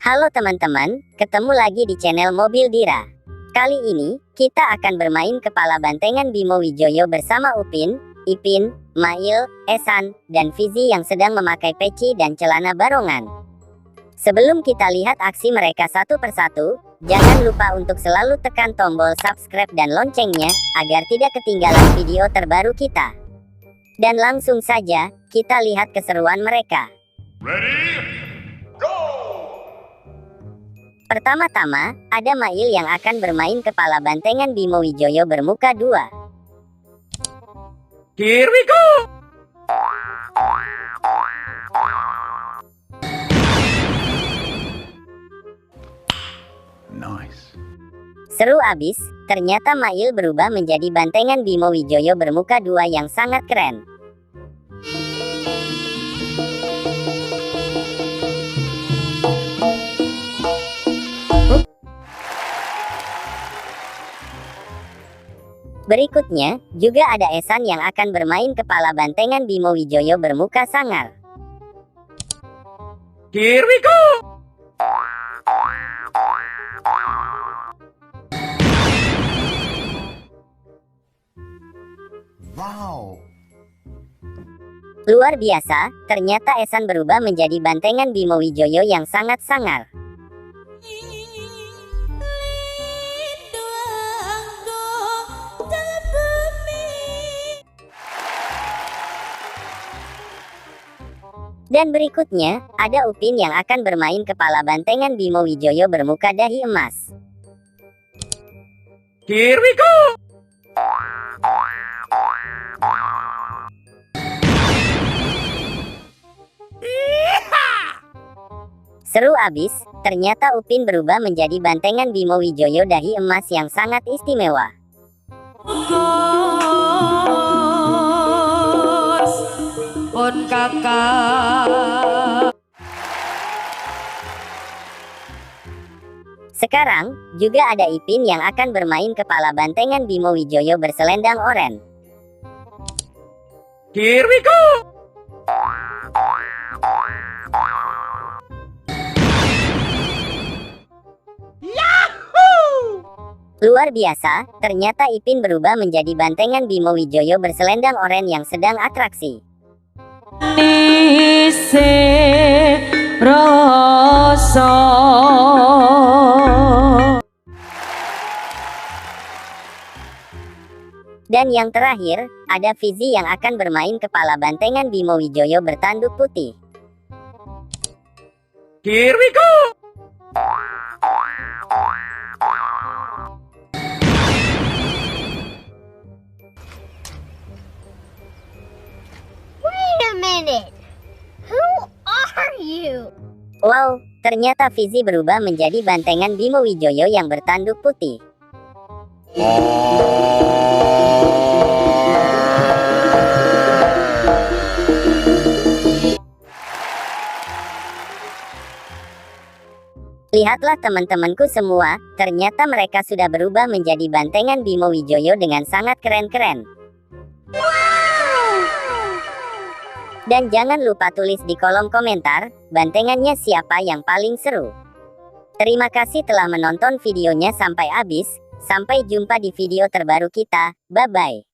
Halo teman-teman, ketemu lagi di channel Mobil Dira. Kali ini, kita akan bermain kepala bantengan Bimo Wijoyo bersama Upin, Ipin, Mail, Esan, dan Fizi yang sedang memakai peci dan celana barongan. Sebelum kita lihat aksi mereka satu persatu, jangan lupa untuk selalu tekan tombol subscribe dan loncengnya, agar tidak ketinggalan video terbaru kita. Dan langsung saja, kita lihat keseruan mereka. Ready? Go! Pertama-tama, ada Mail yang akan bermain kepala bantengan Bimo Wijoyo bermuka dua. Here we go! Nice. Seru abis, ternyata Mail berubah menjadi bantengan Bimo Wijoyo bermuka dua yang sangat keren. Berikutnya, juga ada Esan yang akan bermain kepala bantengan Bimo Wijoyo bermuka sangar. Here we go! Wow. Luar biasa, ternyata Esan berubah menjadi bantengan Bimo Wijoyo yang sangat sangar. Dan berikutnya, ada Upin yang akan bermain kepala bantengan Bimo Wijoyo bermuka dahi emas. Here we go! Seru abis, ternyata Upin berubah menjadi bantengan Bimo Wijoyo dahi emas yang sangat istimewa. On kakak. Sekarang, juga ada Ipin yang akan bermain kepala bantengan Bimo Wijoyo berselendang oranye. Here we go! Luar biasa, ternyata Ipin berubah menjadi bantengan Bimo Wijoyo berselendang oranye yang sedang atraksi. Nise rasa. Dan yang terakhir, ada Fizi yang akan bermain kepala bantengan Bimo Wijoyo bertanduk putih. Here we go! Wait a minute. Who are you? Wow, ternyata Fizi berubah menjadi bantengan Bimo Wijoyo yang bertanduk putih. Lihatlah teman-temanku semua, ternyata mereka sudah berubah menjadi bantengan Bimo Wijoyo dengan sangat keren-keren. Dan jangan lupa tulis di kolom komentar, bantengannya siapa yang paling seru. Terima kasih telah menonton videonya sampai habis, sampai jumpa di video terbaru kita, bye-bye.